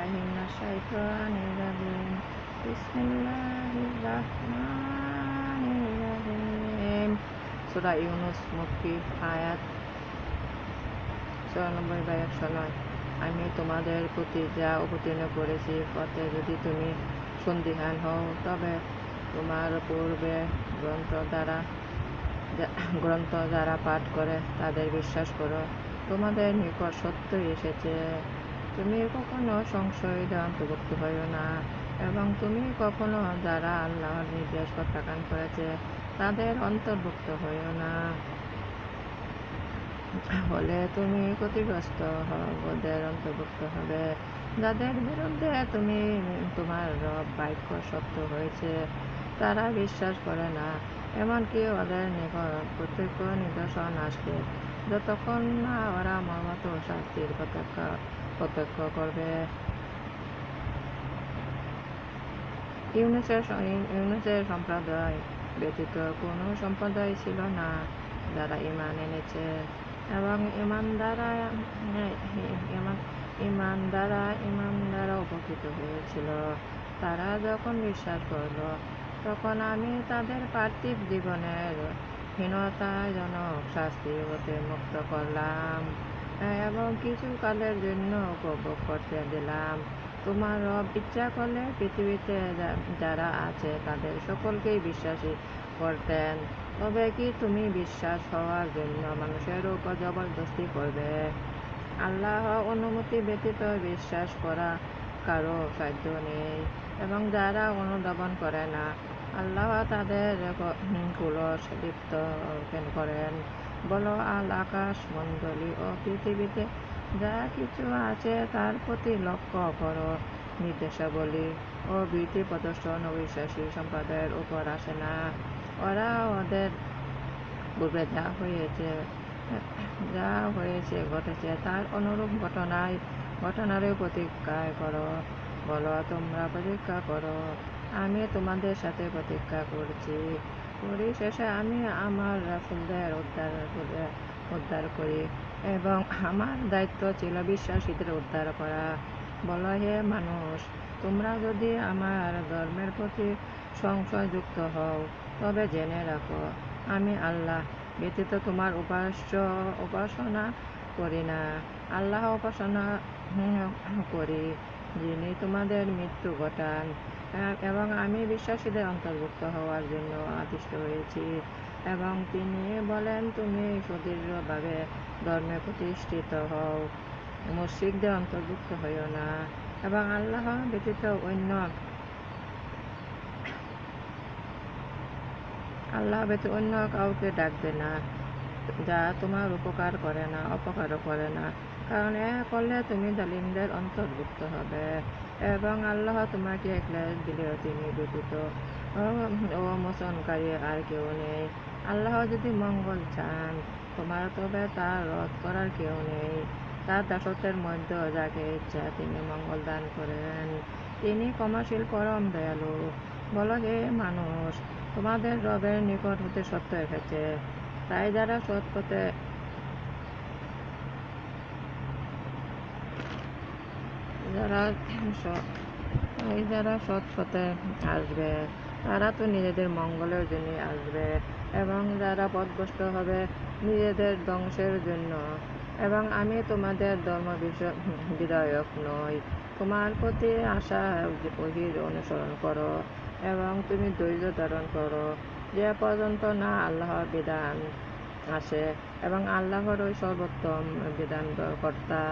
বিল্লাহি মিনাশ শাইতানির রাজিম। বিসমিল্লাহির রাহমানির রাহিম। সূরা ইউনূস মক্কি, আয়াত ৯৪-১০৯। আমি তোমাদের প্রতি যা অবতীর্ণ করেছি পথে যদি তুমি সন্দিহান হও, তবে তোমার পূর্বে গ্রন্থ যারা পাঠ করে তাদের বিশ্বাস করো। তোমাদের নিকট সত্যই এসেছে। তুমি কখনো সংশয়ীদের অন্তর্ভুক্ত হইও না, এবং তুমি কখনো যারা আল্লাহর নির্দেশ প্রত্যাখ্যান করেছে তাদের অন্তর্ভুক্ত হইও না, হলে তুমি ক্ষতিগ্রস্ত ওদের অন্তর্ভুক্ত হবে, যাদের বিরুদ্ধে তোমার রব বাক্য সত্য হয়েছে তারা বিশ্বাস করে না, এমনকি ওদের নিকট প্রত্যক্ষ নিদর্শন আসবে, যতক্ষণ না ওরা মর্মত শাস্তির প্রত্যক্ষ করবে। ইউনূসের সম্প্রদায় ব্যতীত কোনো সম্প্রদায় ছিল না যারা ঈমান এনেছে এবং ঈমান দ্বারা উপকৃত হয়েছিল। তারা যখন বিশ্বাস করল, তখন আমি তাদের পার্থিব জীবনের হীনতাজনক শাস্তি হতে মুক্ত করলাম এবং কিছু কালের জন্য উপভোগ করতে দিলাম। তোমার রব ইচ্ছা করলে পৃথিবীতে যারা আছে তাদের সকলকেই বিশ্বাসী করতেন। তবে কি তুমি বিশ্বাস হওয়ার জন্য মানুষের উপর জবরদস্তি করবে? আল্লাহ অনুমতি ব্যতীত বিশ্বাস করা কারো সাধ্য নেই, এবং যারা অনুধাবন করে না, আল্লাহ তাদের কুলস লিপ্ত করেন। বলো, আকাশ মণ্ডলী ও পৃথিবীতে যা কিছু আছে তার প্রতি লক্ষ্য করো। নির্দেশাবলী ও ভীতি প্রদর্শন অবিশ্বাসী সম্প্রদায়ের উপর আসে না। ওরা ওদের পূর্বে যা ঘটেছে তার অনুরূপ ঘটনারও প্রতীক্ষা করো। বলো, তোমরা প্রতীক্ষা করো, আমি তোমাদের সাথে প্রতীক্ষা করছি। পরিশেষে আমি আমার রাসূলদের উদ্ধার করি, এবং আমার দায়িত্ব ছিল বিশ্বাসীদের উদ্ধার করা। বলো, হে মানুষ, তোমরা যদি আমার ধর্মের প্রতি সংশয়যুক্ত হও, তবে জেনে রাখো, আমি আল্লাহ ব্যতীত তোমার উপাসনা করি না। আল্লাহ উপাসনা করি, যিনি তোমাদের মৃত্যু ঘটান, এবং আমি বিশ্বাসীদের অন্তর্ভুক্ত হওয়ার জন্য আদিষ্ট হয়েছি। এবং তিনি বলেন, তুমি সুদৃঢ়ভাবে ধর্মে প্রতিষ্ঠিত হও, মুশরিকদের অন্তর্ভুক্ত হইও না, এবং আল্লাহ ব্যতীত অন্য কাউকে ডাকবে না, যা তোমার উপকার করে না, অপকারও করে না, কারণ এ করলে তুমি জালিমদের অন্তর্ভুক্ত হবে, এবং আল্লাহ তোমাকে ক্লেশ দিলেও তিনি ব্যতীত ও মোচনকারী আর কেউ নেই। আল্লাহ যদি মঙ্গল চান তোমার, তবে তার রদ করার কেউ নেই। তার দাসত্বের মধ্যে যাকে ইচ্ছা তিনি মঙ্গল দান করেন। তিনি ক্ষমাশীল, পরম দয়ালু। বলো, হে মানুষ, তোমাদের রবের নিকট হতে সত্য এসেছে, তাই যারা সৎ পথে আসবে তারা তো নিজেদের মঙ্গলের জন্য আসবে, এবং যারা পথভ্রষ্ট হবে নিজেদের ধ্বংসের জন্য। এবং আমি তোমাদের ধর্ম বিধায়ক নই। তোমার প্রতি আসা ওহীর অনুসরণ করো, এবং তুমি ধৈর্য ধারণ করো যে পর্যন্ত না আল্লাহর বিধান আসে, এবং আল্লাহরই সর্বোত্তম বিধান কর্তা।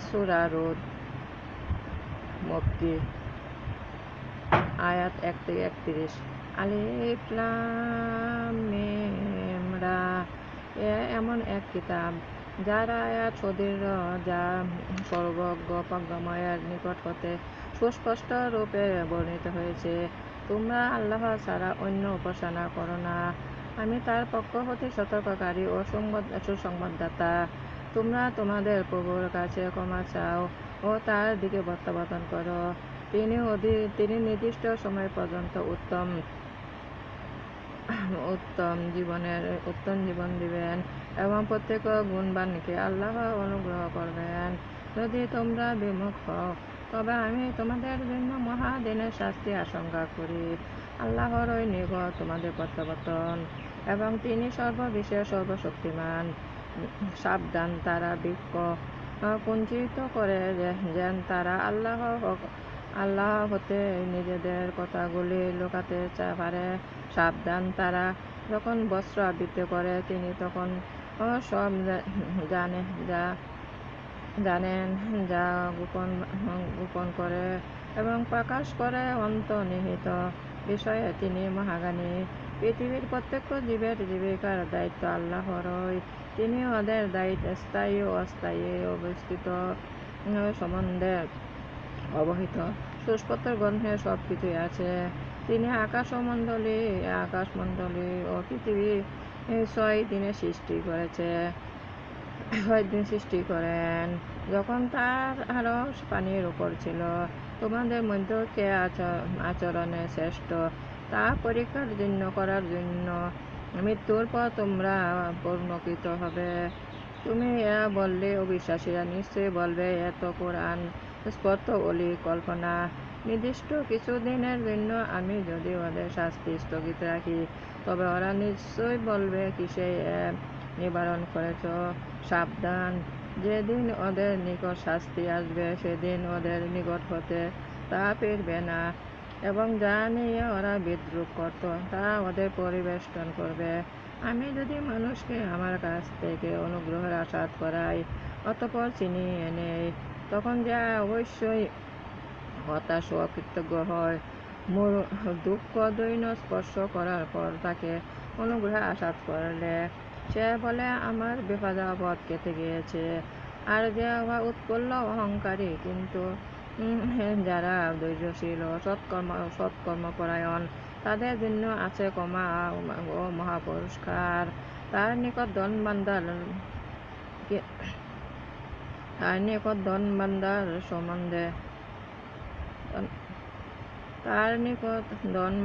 সূরা রূদ মক্কি, আয়াত 1-31। আলিফ লাম মিম রা। এমন এক কিতাব যার আয়াত সুদৃঢ়, যা সর্বজ্ঞ প্রজ্ঞাময়ের নিকট হতে সুস্পষ্ট রূপে বর্ণিত হয়েছে। তোমরা আল্লাহ ছাড়া অন্য উপাসনা করো না, আমি তার পক্ষ হতে সতর্ককারী ও সুসংবাদদাতা। তোমরা তোমাদের প্রভুর কাছে ক্ষমা চাও ও তার দিকে প্রত্যাবর্তন করো। তিনি নির্দিষ্ট সময় পর্যন্ত উত্তম জীবন দিবেন, এবং প্রত্যেক গুণবানকে আল্লাহ অনুগ্রহ করবেন। যদি তোমরা বিমুখ হও, তবে আমি তোমাদের জন্য মহাদিনের শাস্তি আশঙ্কা করি। আল্লাহরই নিকট তোমাদের প্রত্যাবর্তন, এবং তিনি সর্ববিষয়ে সর্বশক্তিমান। সাবধান, তারা বৃক্ষ কুঞ্চিত করে যেন তারা আল্লাহ হতে নিজেদের কথাগুলি লুকাতে পারে। সাবধান, তারা যখন বস্ত্র আবৃত্তি করে তিনি তখন সব জানেন, যা গোপন করে এবং প্রকাশ করে অন্তর্নিহিত বিষয়ে তিনি মহাজ্ঞানী। পৃথিবীর প্রত্যেক জীবের জীবিকার দায়িত্ব আল্লাহরই। তিনি ওদের স্থায়ী ও অস্থায়ী অবস্থিত সম্বন্ধে অবহিত। সুস্পষ্ট গ্রন্থে সব কিছুই আছে। তিনি আকাশমণ্ডলী ও পৃথিবী 6 দিনে সৃষ্টি করেন, যখন তার আরশ পানির উপর ছিল। তোমাদের মধ্যে কে আচরণে শ্রেষ্ঠ, তা পরীক্ষা করার জন্য মৃত্যুর পর তোমরা পূর্ণকৃত হবে। তুমি বললে অবিশ্বাসীরা নিশ্চয়ই বলবে, এত কোরআন স্পষ্ট অলি কল্পনা। নির্দিষ্ট কিছু দিনের জন্য আমি যদি ওদের শাস্তি স্থগিত রাখি, তবে ওরা নিশ্চয়ই বলবে, কিসে নিবারণ করেছ। সাবধান, যেদিন ওদের নিকট শাস্তি আসবে, সেদিন ওদের নিকট হতে তা ফিরবে না, এবং যা নিয়ে ওরা বিদ্রুপ করত তা ওদের পরিবেষ্টন করবে। আমি যদি মানুষকে আমার কাছ থেকে অনুগ্রহের আশাদ করাই, অতঃপর ছিনিয়ে নেই, তখন যা অবশ্যই হতাশ ও কৃতজ্ঞ হয়। দুঃখ দৈন্য স্পর্শ করার পর তাকে অনুগ্রহের আশাদ করলে সে বলে, আমার বিপদাপদ কেটে গিয়েছে। আর যে উৎপন্ন অহংকারী, কিন্তু যারা ধৈর্যশীল ও সৎকর্মপরায়ণ, তাদের জন্য আছে ক্ষমা ও মহাপুরস্কার। তার নিকট ধন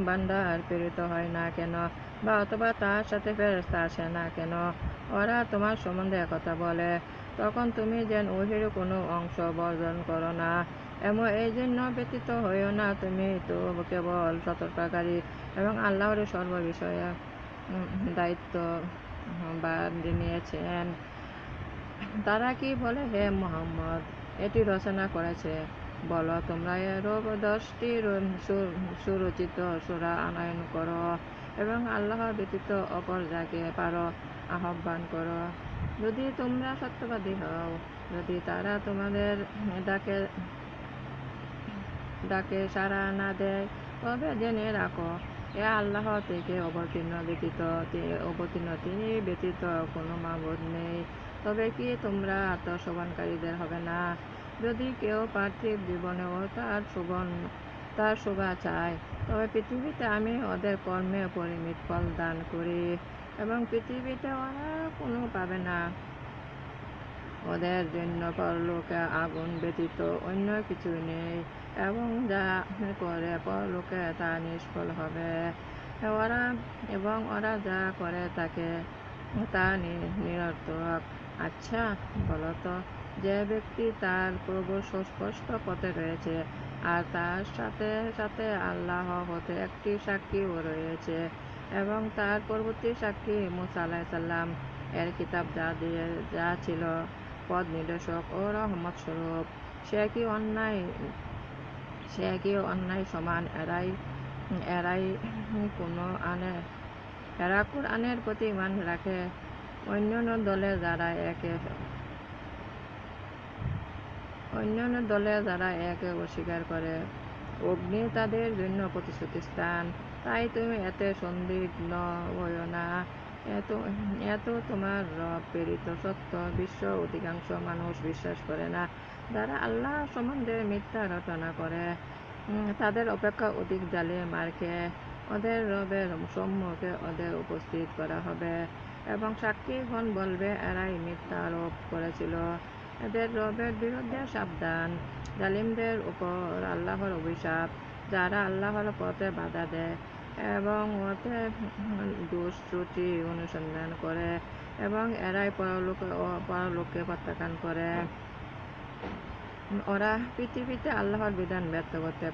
ভাণ্ডার প্রেরিত হয় না কেন, বা অথবা তার সাথে ফেরেশতা আসে না কেন? ওরা তোমার সম্বন্ধে একথা বলে, তখন তুমি যেন ওহির কোনো অংশ বর্জন করো না। এই জন্য ব্যতীত হইও না, তুমি তো কেবল সতর্ককারী, এবং আল্লাহর সর্ববিষয়ে দায়িত্ব ভার নিয়েছেন। তারা কি বলে, হে মুহাম্মদ, এটি রচনা করেছে? বলো, তোমরা এরূপ 10টি সুরচিত সূরা আনয়ন করো, এবং আল্লাহ ব্যতীত অপর যাকে পারো আহ্বান করো, যদি তোমরা সত্যবাদী হও। যদি তারা তোমাদের ডাকে সাড়া না দেয়, তবে জেনে রাখো, এ আল্লাহ থেকে অবতীর্ণ, তিনি ব্যতীত কোনো মাবুদ নেই। তবে কি তোমরা আত্মশোভনকারীদের হবে না? যদি কেউ পার্থিব জীবনেও তার শোভা চায়, তবে পৃথিবীতে আমি ওদের কর্মে পরিমিত ফল দান করি, এবং পৃথিবীতে ওরা কোনো পাবে না। ওদের জন্য পরলোকে আগুন ব্যতীত অন্য কিছু নেই, এবং যা করে পরলোকে তা নিষ্ফল হবে। এবং ওরা যা করে তা নিরর্থক। আচ্ছা, বলতো, যে ব্যক্তি তার প্রভুর সুস্পষ্ট পথে রয়েছে, আর তার সাথে সাথে আল্লাহ হতে একটি সাক্ষীও রয়েছে, এবং তার পরবর্তী সাক্ষী মূসা আলাইহিস সালাম এর কিতাব যা ছিল পথ নির্দেশক ও রহমত স্বরূপ, সে কি অন্যায় সমান? এরা কুরআনের প্রতি ঈমান রাখে। অন্যান্য দলে যারা একে অস্বীকার করে, অগ্নি তাদের জন্য প্রতিশ্রুতি স্থান। তাই তুমি এতে সন্দিগ্ধ হইও না। এত তোমার রব প্রেরিত সত্য। বিশ্ব অধিকাংশ মানুষ বিশ্বাস করে না। যারা আল্লাহ সম্বন্ধে মিথ্যা রটনা করে, তাদের অপেক্ষা অধিক জালিম আর কে? ওদের রবের সম্মুখে ওদের উপস্থিত করা হবে, এবং সাক্ষীগণ বলবে, এরাই মিথ্যা আরোপ করেছিল। এদের রবের বিরুদ্ধে সাবধান। জালিমদের উপর আল্লাহর অভিশাপ, যারা আল্লাহর পথে বাধা দেয় এবং ওতে দুষ্কৃতি অনুসন্ধান করে, এবং এরাই পরলোককে প্রত্যাখ্যান করে। ওরা পৃথিবীতে আল্লাহর বিধান ব্যর্থ করতে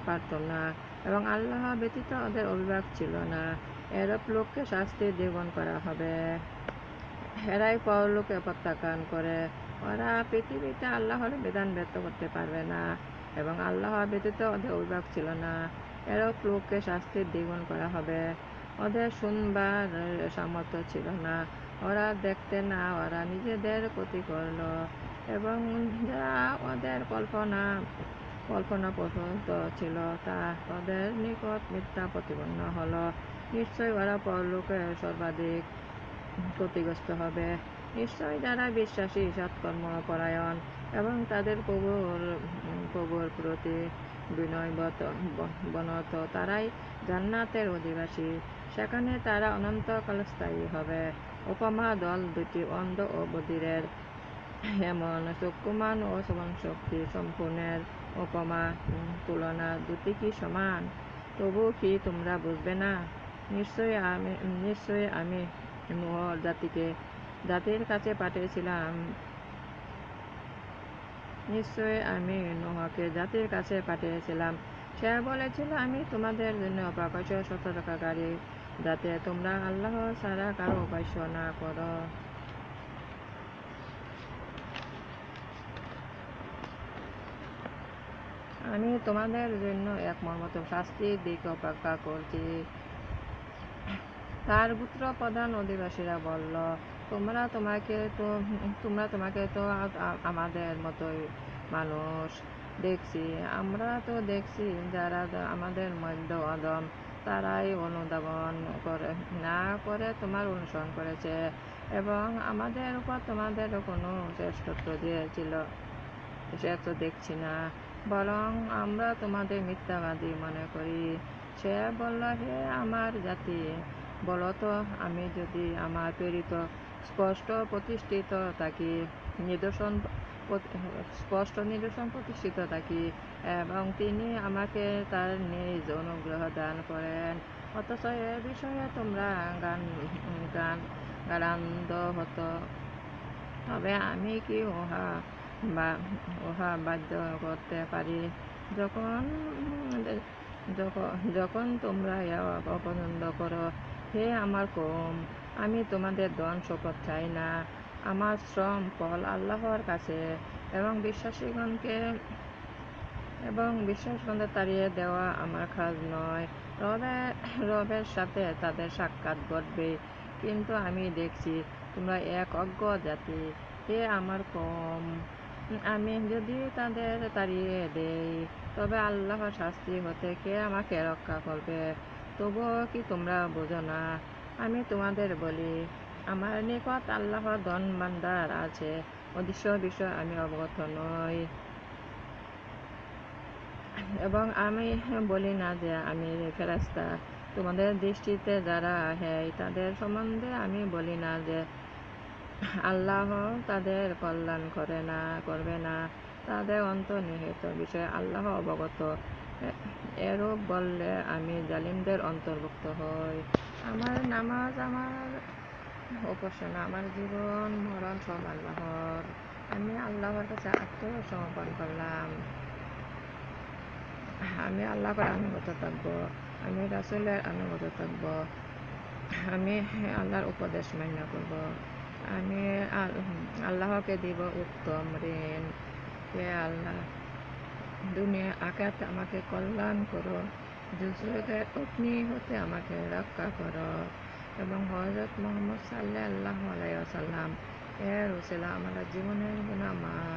পারত না এবং আল্লাহ ব্যতীত ওদের অভিভাবক ছিল না। এরূপ লোককে শাস্তি দ্বিগুণ করা হবে। এরাই পরলোকে প্রত্যাখ্যান করে। ওরা পৃথিবীতে আল্লাহর বিধান ব্যর্থ করতে পারবে না এবং আল্লাহ ব্যতীত ওদের অভিভাবক ছিল না। এরূপ লোককে শাস্তি দ্বিগুণ করা হবে। ওদের শুনবার সামর্থ্য ছিল না, ওরা দেখতে না, ওরা নিজেদের ক্ষতি করল এবং যা ওদের কল্পনা পর্যন্ত ছিল তা ওদের নিকট মিথ্যা প্রতিপন্ন হলো। নিশ্চয়ই ওরা পরলোকে সর্বাধিক ক্ষতিগ্রস্ত হবে। নিশ্চয়ই যারা বিশ্বাসী, সৎকর্ম পরায়ণ এবং তাদের প্রভুর প্রতি বিনয়বনত তারাই জান্নাতের অধিবাসী। সেখানে তারা অনন্তকাল স্থায়ী হবে। উপমা দল দুটি অন্ধ ও বধিরের। এমন চক্ষুমান ও শ্রবণশক্তি সম্পূর্ণের উপমা তুলনা দুটি কি সমান? তবু কি তোমরা বুঝবে না? নিশ্চয়ই আমি নূহর জাতির কাছে পাঠিয়েছিলাম। নিশ্চয়ই আমি নূহকে জাতির কাছে পাঠিয়েছিলাম। সে বলেছিল, আমি তোমাদের জন্য প্রকাশ্য সতর্ককারী, যাতে তোমরা আল্লাহ ছাড়া কারো উপাস্য না করো। আমি তোমাদের জন্য এক মর্মন্তুদ শাস্তির দিকে অপেক্ষা করছি। তার গোত্র প্রধান অধিবাসীরা বলল, তোমরা তোমাকে তো আমাদের মতোই মানুষ দেখছি। আমরা তো দেখছি যারা আমাদের মধ্যে অদম, তারাই অনুধাবন না করে তোমার অনুসরণ করেছে এবং আমাদের উপর তোমাদের কোনো শ্রেষ্ঠত্ব দেখছি না, বরং আমরা তোমাদের মিথ্যাবাদী মনে করি। সে বলল, হে আমার জাতি, বলো তো, আমি যদি আমার প্রেরিত স্পষ্ট নিদর্শন প্রতিষ্ঠিত থাকি এবং তিনি আমাকে তার নিজ অনুগ্রহ দান করেন, অথচ এ বিষয়ে তোমরা গারান্ধ হতো, তবে আমি কি উহা বাধ্য করতে পারি? যখন তোমরা অপছন্দ করো, হে আমার কওম, আমি তোমাদের ধন সম্পদ চাই না। আমার শ্রম ফল আল্লাহর কাছে এবং বিশ্বাসীগণকে তাড়িয়ে দেওয়া আমার কাজ নয়। রবের সাথে তাদের সাক্ষাৎ ঘটবে, কিন্তু আমি দেখছি তোমরা এক অজ্ঞ জাতি। হে আমার কওম, আমি যদি তাদের তাড়িয়ে দেই, তবে আল্লাহর শাস্তি হতে কে আমাকে রক্ষা করবে? তবুও কি তোমরা বোঝো না? আমি তোমাদের বলি, আমার নিকট আল্লাহর ধন ভাণ্ডার আছে, অদৃশ্য বিষয় আমি অবগত নই। এবং আমি বলি না যে আমি ফেরেশতা। তোমাদের দৃষ্টিতে যারা হেয় তাদের সম্বন্ধে আমি বলি না যে আল্লাহ তাদের কল্যাণ করবে না। তাদের অন্তর্নিহিত বিষয়ে আল্লাহ অবগত। এরূপ বললে আমি জালিমদের অন্তর্ভুক্ত হই। আমার নামাজ, আমার উপাসনা, আমার জীবন মরণ সব আল্লাহর। আমি আল্লাহর কাছে আত্মসমর্পণ করলাম। আমি আল্লাহর আনুগত্য থাকব, আমি রাসূলের আনুগত্য থাকব, আমি আল্লাহর উপদেশ মান্য করব, আমি আল্লাহকে দিব উত্তম ঋণ। হে আল্লাহ, দুনিয়া আখিরাতে আমাকে কল্যাণ করো, দুজকের অগ্নি হতে আমাকে রক্ষা করো এবং হযরত মুহাম্মদ সাল্লাল্লাহু আলাইহি ওয়াসাল্লাম এর উসিলা আমার জীবনের গুনাহ মাফ